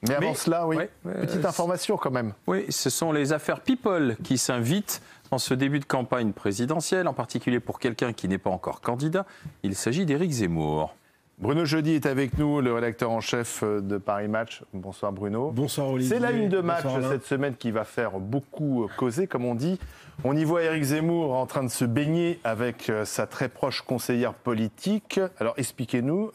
Mais avant cela, oui, petite information quand même. Oui, ce sont les affaires People qui s'invitent en ce début de campagne présidentielle, en particulier pour quelqu'un qui n'est pas encore candidat. Il s'agit d'Éric Zemmour. Bruno Jeudi est avec nous, le rédacteur en chef de Paris Match. Bonsoir Bruno. Bonsoir Olivier. C'est la une de Match cette semaine qui va faire beaucoup causer, comme on dit. On y voit Éric Zemmour en train de se baigner avec sa très proche conseillère politique. Alors expliquez-nous,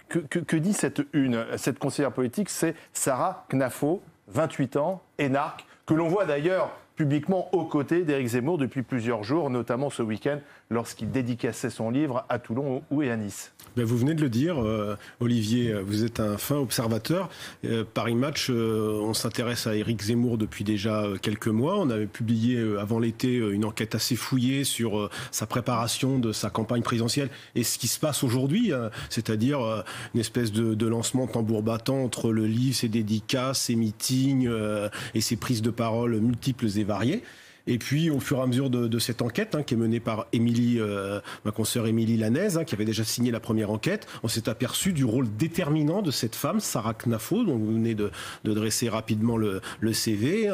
que dit cette une? Cette conseillère politique, c'est Sarah Knafo, 28 ans, énarque, que l'on voit d'ailleurs publiquement aux côtés d'Éric Zemmour depuis plusieurs jours, notamment ce week-end, lorsqu'il dédicaçait son livre à Toulon et à Nice. Ben vous venez de le dire, Olivier, vous êtes un fin observateur. Paris Match, on s'intéresse à Éric Zemmour depuis déjà quelques mois. On avait publié avant l'été une enquête assez fouillée sur sa préparation de sa campagne présidentielle et ce qui se passe aujourd'hui, c'est-à-dire une espèce de lancement tambour battant entre le livre, ses dédicaces, ses meetings et ses prises de parole multiples et variées. Et puis, au fur et à mesure de cette enquête, qui est menée par Émilie, ma consoeur Émilie Lanez, qui avait déjà signé la première enquête, on s'est aperçu du rôle déterminant de cette femme, Sarah Knafo, dont vous venez de dresser rapidement le CV,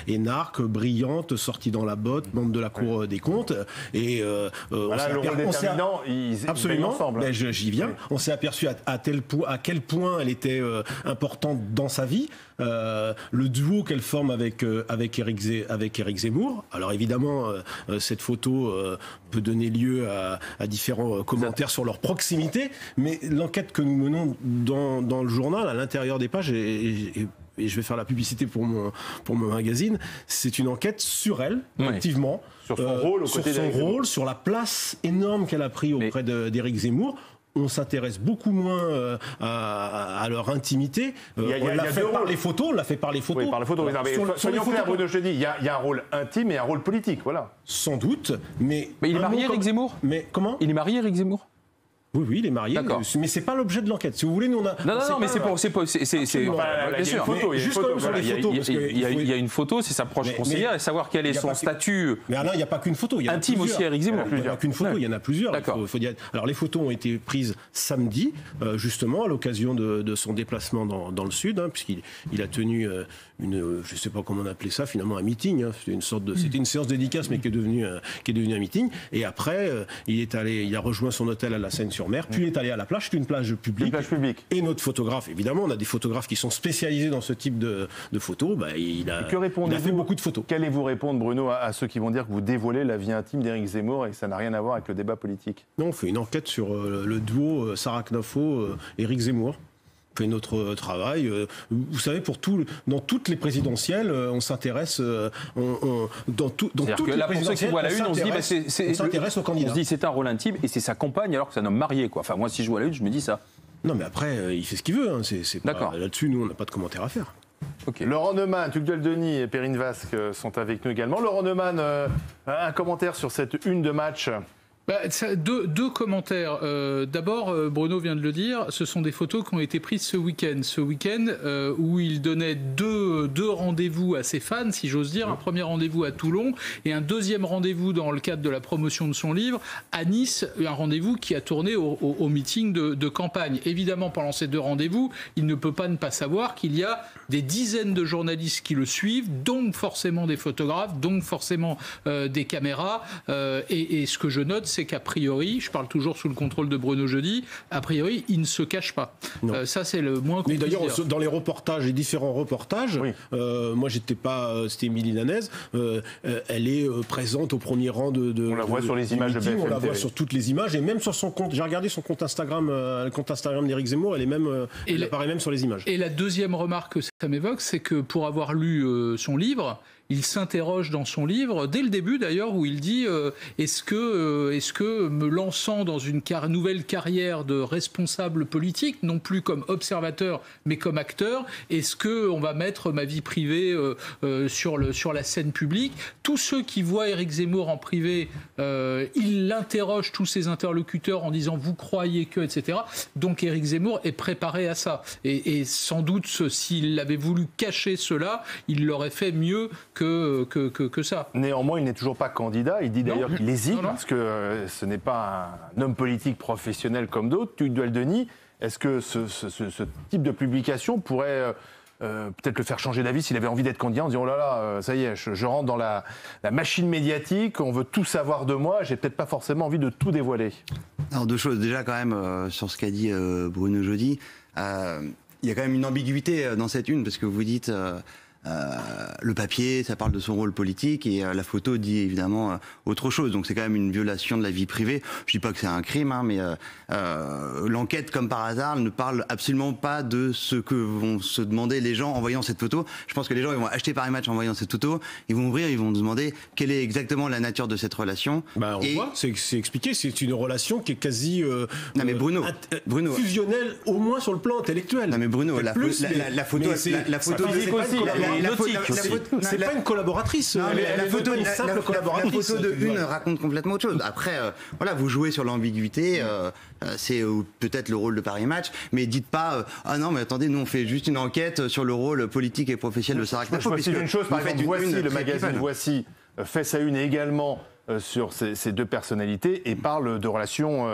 énarque, brillante, sortie dans la botte, membre de la Cour des comptes. Et voilà, le rôle déterminant, absolument, ensemble. Ben, j'y viens. Oui. On s'est aperçu à quel point elle était importante dans sa vie. Le duo qu'elle forme avec Éric Zemmour. Alors évidemment, cette photo peut donner lieu à différents commentaires sur leur proximité, mais l'enquête que nous menons dans le journal, à l'intérieur des pages, et je vais faire la publicité pour mon magazine, c'est une enquête sur elle, activement. Sur son rôle, sur la place énorme qu'elle a pris auprès d'Éric Zemmour. On s'intéresse beaucoup moins à leur intimité. On l'a fait par les photos. Oui, par les photos. Soyons clairs, Bruno Jeudi, il y a un rôle intime et un rôle politique, voilà. Sans doute, mais il est marié, Éric Zemmour ? Mais comment ? Il est marié, Éric Zemmour ? Oui, il est marié, mais c'est pas l'objet de l'enquête. Si vous voulez, nous on a. Non, mais c'est bien sûr. Il y a une photo, c'est sa proche conseillère, et savoir quel est son statut. Mais alors, il n'y a pas qu'une photo. Intime aussi, Éric Zemmour. Il n'y a qu'une photo, il y en a plusieurs. D'accord. Alors, les photos ont été prises samedi, justement, à l'occasion de son déplacement dans le Sud, puisqu'il a tenu je ne sais pas comment on appelait ça, finalement, un meeting. C'était une séance dédicace, mais qui est devenue un meeting. Et après, il a rejoint son hôtel à la Seine-sur-Mer, puis il est allé à la plage, c'est une plage publique. Et notre photographe, évidemment, on a des photographes qui sont spécialisés dans ce type de photos. Il a fait beaucoup de photos. Qu'allez-vous répondre, Bruno, à ceux qui vont dire que vous dévoilez la vie intime d'Éric Zemmour et que ça n'a rien à voir avec le débat politique? Non, on fait une enquête sur le duo Sarah Knafo, Éric Zemmour. Fait notre travail. Vous savez, dans toutes les présidentielles, on s'intéresse. Dans toutes les présidentielles, pour ceux qui voient la une, on s'intéresse aux candidats. On se dit c'est un rôle intime et c'est sa compagne alors que c'est un homme marié, quoi. Enfin, moi, si je vois la une, je me dis ça. Non, mais après, il fait ce qu'il veut. D'accord. Là-dessus, nous, on n'a pas de commentaire à faire. Okay. Laurent Neumann, Tugdual Denis et Perrine Vasque sont avec nous également. Laurent Neumann, un commentaire sur cette une de Match. Deux commentaires. D'abord, Bruno vient de le dire, ce sont des photos qui ont été prises ce week-end. Ce week-end où il donnait deux rendez-vous à ses fans, si j'ose dire. Un premier rendez-vous à Toulon et un deuxième rendez-vous dans le cadre de la promotion de son livre à Nice. Un rendez-vous qui a tourné au meeting de campagne. Évidemment, pendant ces deux rendez-vous, il ne peut pas ne pas savoir qu'il y a des dizaines de journalistes qui le suivent, donc forcément des photographes, donc forcément des caméras. Et ce que je note, c'est qu'à priori, je parle toujours sous le contrôle de Bruno Jeudi, a priori, il ne se cache pas. Ça, c'est le moins qu'on puisse dire. D'ailleurs, dans les différents reportages, moi, j'étais pas, c'était Émilie Lanez, elle est présente au premier rang on la voit sur les images de BFM On la voit sur toutes les images, et même sur son compte. J'ai regardé son compte Instagram, le compte Instagram d'Éric Zemmour, elle apparaît même sur les images. Et la deuxième remarque que ça m'évoque, c'est que pour avoir lu son livre, il s'interroge dans son livre, dès le début d'ailleurs, où il dit est-ce que me lançant dans une nouvelle carrière de responsable politique, non plus comme observateur, mais comme acteur, est-ce qu'on va mettre ma vie privée sur la scène publique? Tous ceux qui voient Éric Zemmour en privé, il l'interroge, tous ses interlocuteurs, en disant vous croyez que, etc. Donc Éric Zemmour est préparé à ça. Et sans doute, s'il avait voulu cacher cela, il l'aurait fait mieux que ça. Néanmoins, il n'est toujours pas candidat. Il dit d'ailleurs qu'il hésite parce que ce n'est pas un homme politique professionnel comme d'autres. Tugdual Denis, est-ce que ce type de publication pourrait peut-être le faire changer d'avis s'il avait envie d'être candidat, en disant oh là là, ça y est, je rentre dans la machine médiatique, on veut tout savoir de moi, j'ai peut-être pas forcément envie de tout dévoiler. Alors 2 choses, déjà quand même sur ce qu'a dit Bruno Jeudi, il y a quand même une ambiguïté dans cette une, parce que vous dites le papier, ça parle de son rôle politique, et la photo dit évidemment autre chose. Donc c'est quand même une violation de la vie privée. Je dis pas que c'est un crime, hein, mais l'enquête, comme par hasard, ne parle absolument pas de ce que vont se demander les gens en voyant cette photo. Je pense que les gens, ils vont acheter Paris Match en voyant cette photo, ils vont ouvrir, ils vont se demander quelle est exactement la nature de cette relation. On voit, c'est expliqué, c'est une relation qui est quasi non mais Bruno, fusionnelle, au moins sur le plan intellectuel. Non mais Bruno, la photo, c'est pas une collaboratrice. La photo de une raconte complètement autre chose. Après, voilà, vous jouez sur l'ambiguïté. C'est peut-être le rôle de Paris Match, mais dites pas ah non mais attendez, nous on fait juste une enquête sur le rôle politique et professionnel de Sarah Knafo. Je précise une chose, par exemple, Voici, le magazine Voici fait sa une également sur ces 2 personnalités et parle de relations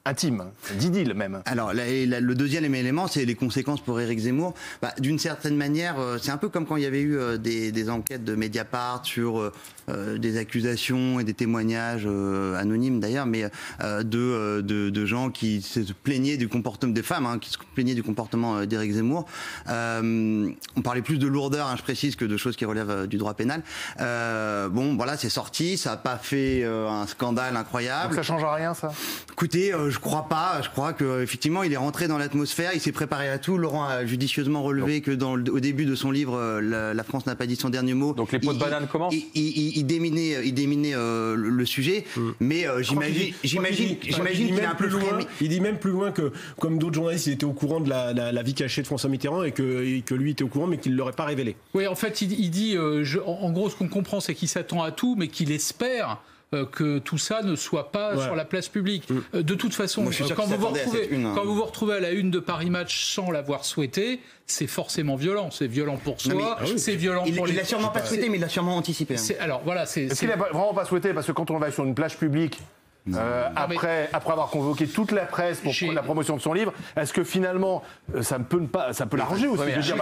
intime, d'idylle même. Alors, le deuxième élément, c'est les conséquences pour Éric Zemmour. D'une certaine manière, c'est un peu comme quand il y avait eu des enquêtes de Mediapart sur des accusations et des témoignages anonymes d'ailleurs, mais de gens qui se plaignaient du comportement des femmes, hein, qui se plaignaient du comportement d'Éric Zemmour. On parlait plus de lourdeur, hein, je précise, que de choses qui relèvent du droit pénal. Bon, voilà, c'est sorti, ça n'a pas fait un scandale incroyable. Donc ça change rien, ça ? Écoutez, je crois pas. Je crois qu'effectivement, il est rentré dans l'atmosphère, il s'est préparé à tout. Laurent a judicieusement relevé que au début de son livre, La France n'a pas dit son dernier mot. Donc les pots de banane commencent. Il déminait le sujet, mais j'imagine qu'il est un peu frémi. Il dit même plus loin que, comme d'autres journalistes, il était au courant de la vie cachée de François Mitterrand et que lui était au courant, mais qu'il ne l'aurait pas révélé. Oui, en fait, il dit, en gros, ce qu'on comprend, c'est qu'il s'attend à tout, mais qu'il espère que tout ça ne soit pas sur la place publique. De toute façon, quand vous vous retrouvez à la une de Paris Match sans l'avoir souhaité, c'est forcément violent. C'est violent pour soi, c'est violent pour les... Il l'a sûrement pas souhaité, mais il l'a sûrement anticipé. Alors voilà, Est-ce qu'il n'a vraiment pas souhaité ? Parce que quand on va sur une plage publique, après avoir convoqué toute la presse pour la promotion de son livre, est-ce que finalement ça peut l'arranger aussi de dire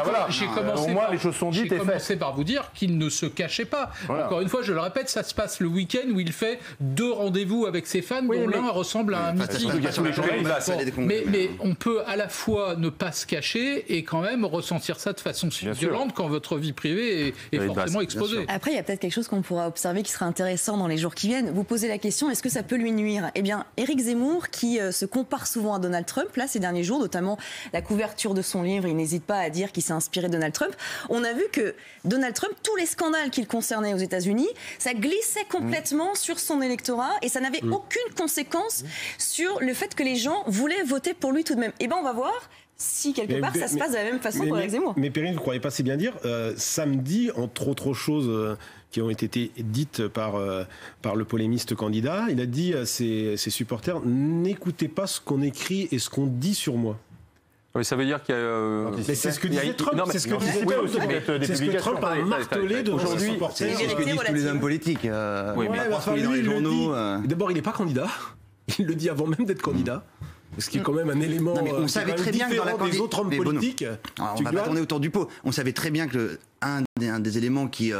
au moins les choses sont dites et faites. J'ai commencé par vous dire qu'il ne se cachait pas. Voilà. Encore une fois, je le répète, ça se passe le week-end où il fait 2 rendez-vous avec ses fans, dont l'un ressemble à un meeting. Mais on peut à la fois ne pas se cacher et quand même ressentir ça de façon violente quand votre vie privée est forcément exposée. Après, il y a peut-être quelque chose qu'on pourra observer qui sera intéressant dans les jours qui viennent. Vous posez la question, est-ce que ça peut lui nuire ? Eh bien, Éric Zemmour, qui se compare souvent à Donald Trump, là, ces derniers jours, notamment la couverture de son livre, il n'hésite pas à dire qu'il s'est inspiré de Donald Trump. On a vu que Donald Trump, tous les scandales qu'il concernait aux États-Unis, ça glissait complètement sur son électorat et ça n'avait aucune conséquence sur le fait que les gens voulaient voter pour lui tout de même. Eh bien, on va voir si quelque part ça se passe de la même façon pour Éric Zemmour. Mais Perrine, vous ne croyez pas si bien dire, samedi, entre autres choses qui ont été dites par le polémiste candidat, il a dit à ses supporters « N'écoutez pas ce qu'on écrit et ce qu'on dit sur moi ». Oui, ça veut dire qu'il y a... Mais c'est ce que disait Trump. C'est ce que disait Trump. C'est ce que Trump a martelé devant ses supporters. C'est ce que disent tous les hommes politiques. Oui, mais dans les journaux. D'abord, il n'est pas candidat. Il le dit avant même d'être candidat. Ce qui est quand même un élément on savait très bien que dans la des autres hommes politiques. On va pas tourner autour du pot. On savait très bien que un des éléments qui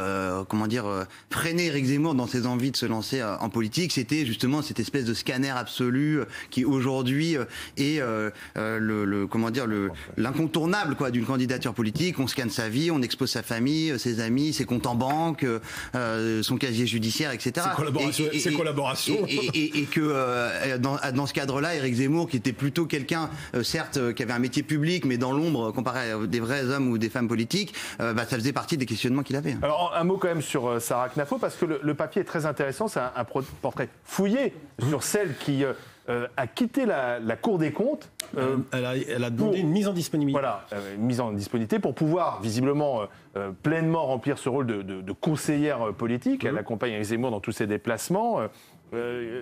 freinait Éric Zemmour dans ses envies de se lancer en politique, c'était justement cette espèce de scanner absolu qui aujourd'hui est l'incontournable d'une candidature politique. On scanne sa vie, on expose sa famille, ses amis, ses comptes en banque, son casier judiciaire, etc. Ses collaborations. Et que dans ce cadre-là, Éric Zemmour, qui était plutôt quelqu'un, certes, qui avait un métier public, mais dans l'ombre comparé à des vrais hommes ou des femmes politiques, ça faisait partie des questionnements qu'il avait. Alors un mot quand même sur Sarah Knafo, parce que le papier est très intéressant, c'est un portrait fouillé sur celle qui a quitté la Cour des comptes. Elle a demandé une mise en disponibilité. Voilà, une mise en disponibilité pour pouvoir visiblement pleinement remplir ce rôle de conseillère politique. Elle accompagne Éric Zemmour dans tous ses déplacements.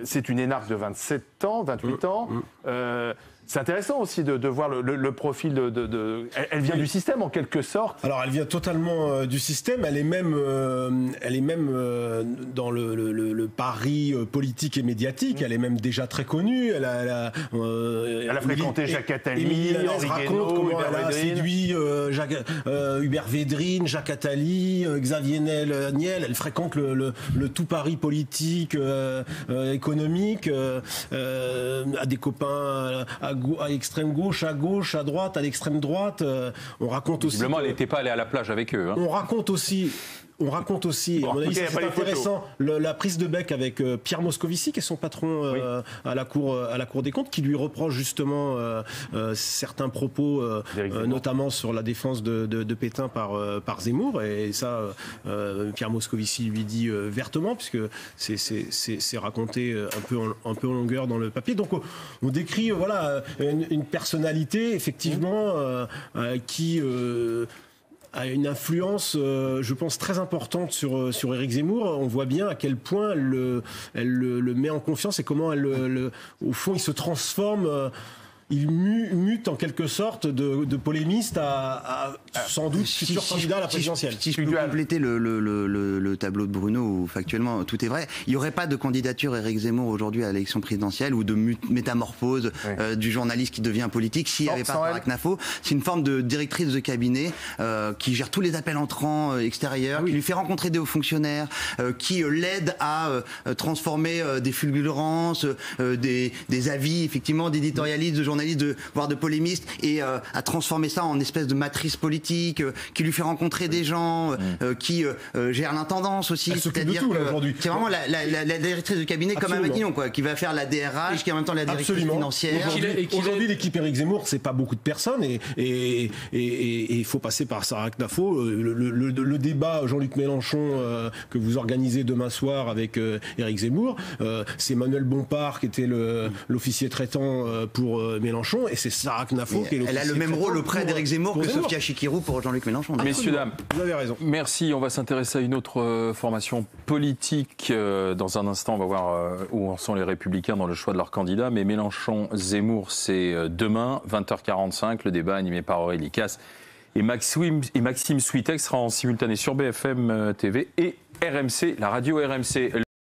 C'est une énarque de 27 ans, 28 ans. C'est intéressant aussi de voir le profil Elle vient du système en quelque sorte. Alors elle vient totalement du système. Elle est même dans le pari politique et médiatique. Elle est même déjà très connue. Elle a fréquenté Jacques Attali, Henri raconte comment elle a séduit Hubert Védrine, Jacques Attali, Xavier Niel. Elle fréquente le tout pari politique, économique, à des copains à extrême gauche, à droite, à l'extrême droite. On raconte aussi. Visiblement, elle n'était pas allée à la plage avec eux. Hein. On raconte aussi, à mon avis, c'est intéressant, la prise de bec avec Pierre Moscovici, qui est son patron à la Cour des comptes, qui lui reproche justement certains propos, notamment sur la défense de Pétain par Zemmour. Et ça, Pierre Moscovici lui dit vertement, puisque c'est raconté un peu en longueur dans le papier. Donc on décrit une personnalité, effectivement, qui a une influence, je pense, très importante sur Éric Zemmour. On voit bien à quel point elle le met en confiance et comment au fond, il se transforme. Il mute en quelque sorte de polémiste à sans doute futur candidat à la présidentielle. Si je peux compléter le tableau de Bruno, où factuellement tout est vrai, il n'y aurait pas de candidature Éric Zemmour aujourd'hui à l'élection présidentielle ou de métamorphose du journaliste qui devient politique s'il n'y avait pas Sarah Knafo. C'est une forme de directrice de cabinet qui gère tous les appels entrants extérieurs, qui lui fait rencontrer des hauts fonctionnaires, qui l'aide à transformer des fulgurances, des avis, effectivement, d'éditorialistes, de journalistes, voire de polémistes, et à transformer ça en espèce de matrice politique, qui lui fait rencontrer des gens, qui gère l'intendance aussi. C'est-à-dire que c'est vraiment la directrice de cabinet. Absolument. Comme un Matignon, quoi, qui va faire la DRH, qui est en même temps la directrice financière. Aujourd'hui, l'équipe Éric Zemmour, c'est pas beaucoup de personnes, et il faut passer par Sarah Knafo. Le débat Jean-Luc Mélenchon que vous organisez demain soir avec Éric Zemmour, c'est Manuel Bompard qui était l'officier traitant pour Mélenchon, et c'est Sarah Knafo qui est Elle a le même rôle auprès d'Éric Zemmour que Sophia Chikirou pour Jean-Luc Mélenchon. Messieurs, dames, vous avez raison. Merci. On va s'intéresser à une autre formation politique. Dans un instant, on va voir où en sont les Républicains dans le choix de leur candidat. Mais Mélenchon-Zemmour, c'est demain, 20h45. Le débat animé par Aurélie Casse et Maxime Switek sera en simultané sur BFM TV et RMC, la radio RMC.